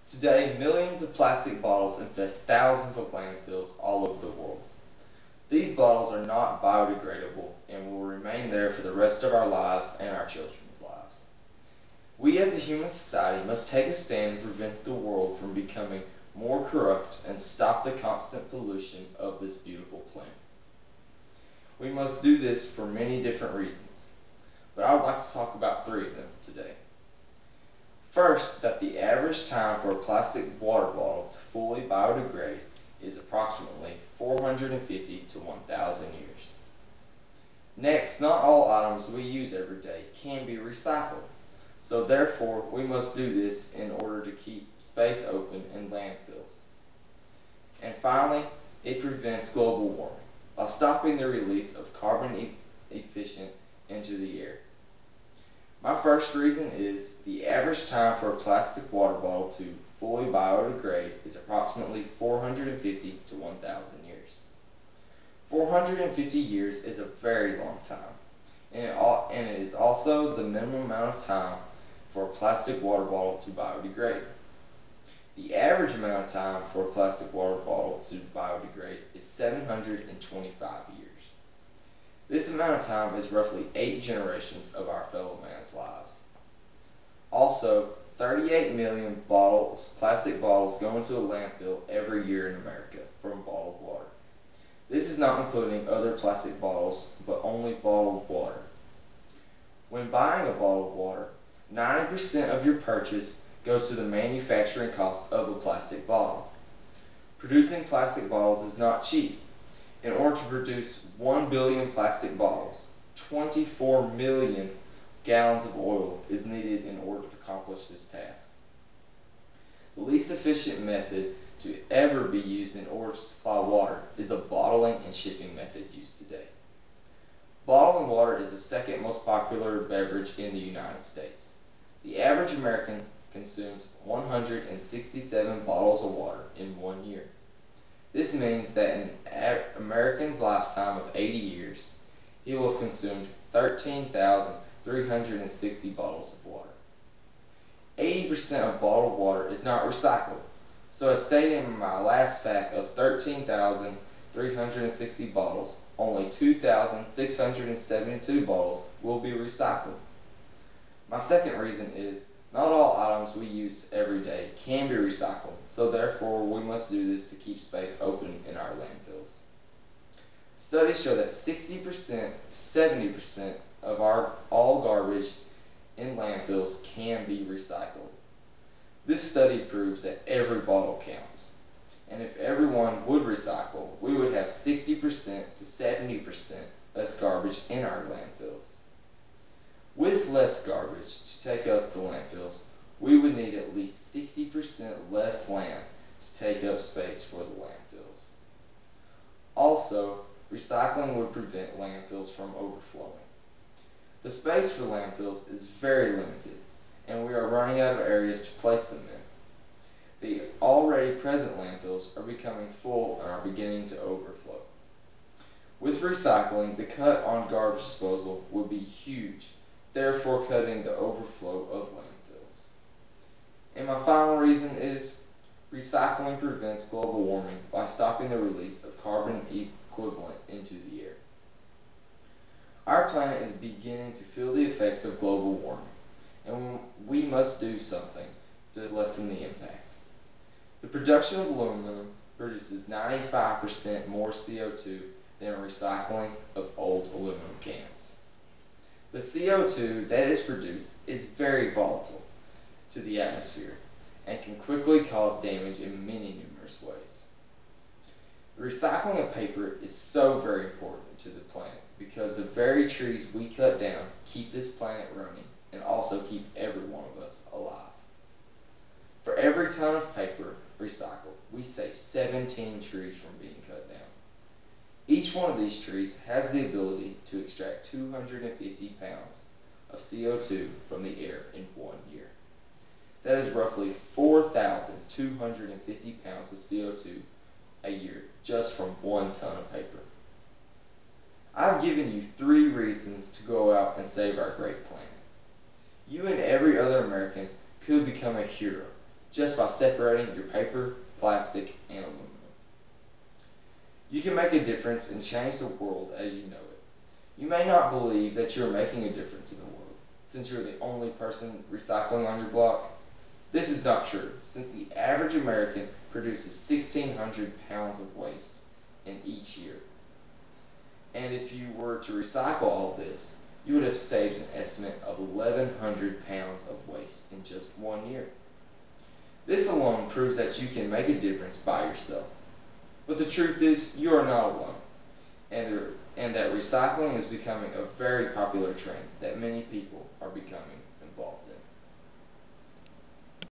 Today, millions of plastic bottles infest thousands of landfills all over the world. These bottles are not biodegradable and will remain there for the rest of our lives and our children's lives. We as a human society must take a stand and prevent the world from becoming more corrupt and stop the constant pollution of this beautiful planet. We must do this for many different reasons, but I would like to talk about three of them today. First, that the average time for a plastic water bottle to fully biodegrade is approximately 450 to 1,000 years. Next, not all items we use every day can be recycled, so therefore we must do this in order to keep space open in landfills. And finally, it prevents global warming by stopping the release of carbon efficient into the air. My first reason is the average time for a plastic water bottle to fully biodegrade is approximately 450 to 1,000 years. 450 years is a very long time, and it is also the minimum amount of time for a plastic water bottle to biodegrade. The average amount of time for a plastic water bottle to biodegrade is 725 years. This amount of time is roughly 8 generations of our fellow man's lives. Also, 38 million plastic bottles go into a landfill every year in America from bottled water. This is not including other plastic bottles, but only bottled water. When buying a bottled water, 90% of your purchase goes to the manufacturing cost of a plastic bottle. Producing plastic bottles is not cheap. In order to produce 1 billion plastic bottles, 24 million gallons of oil is needed in order to accomplish this task. The least efficient method to ever be used in order to supply water is the bottling and shipping method used today. Bottling water is the second most popular beverage in the United States. The average American consumes 167 bottles of water in 1 year. This means that in an American's lifetime of 80 years, he will have consumed 13,360 bottles of water. 80% of bottled water is not recycled, so as stated in my last fact of 13,360 bottles, only 2,672 bottles will be recycled. My second reason is not all items we use every day can be recycled, so therefore we must do this to keep space open in our landfills. Studies show that 60% to 70% of all garbage in landfills can be recycled. This study proves that every bottle counts, and if everyone would recycle, we would have 60% to 70% less garbage in our landfills. With less garbage to take up the landfills, we would need at least 60% less land to take up space for the landfills. Also, recycling would prevent landfills from overflowing. The space for landfills is very limited, and we are running out of areas to place them in. The already present landfills are becoming full and are beginning to overflow. With recycling, the cut on garbage disposal would be huge, therefore cutting the overflow of landfills. And my final reason is recycling prevents global warming by stopping the release of carbon equivalent into the air. Our planet is beginning to feel the effects of global warming, and we must do something to lessen the impact. The production of aluminum produces 95% more CO2 than recycling of old aluminum cans. The CO2 that is produced is very volatile to the atmosphere and can quickly cause damage in many numerous ways. The recycling of paper is so very important to the planet because the very trees we cut down keep this planet running and also keep every one of us alive. For every ton of paper recycled, we save 17 trees from being cut down. Each one of these trees has the ability to extract 250 pounds of CO2 from the air in 1 year. That is roughly 4,250 pounds of CO2 a year just from 1 ton of paper. I've given you 3 reasons to go out and save our great planet. You and every other American could become a hero just by separating your paper, plastic, and aluminum. You can make a difference and change the world as you know it. You may not believe that you are making a difference in the world, since you're the only person recycling on your block. This is not true, since the average American produces 1,600 pounds of waste in each year. And if you were to recycle all this, you would have saved an estimate of 1,100 pounds of waste in just 1 year. This alone proves that you can make a difference by yourself. But the truth is, you are not alone, and that recycling is becoming a very popular trend that many people are becoming involved in.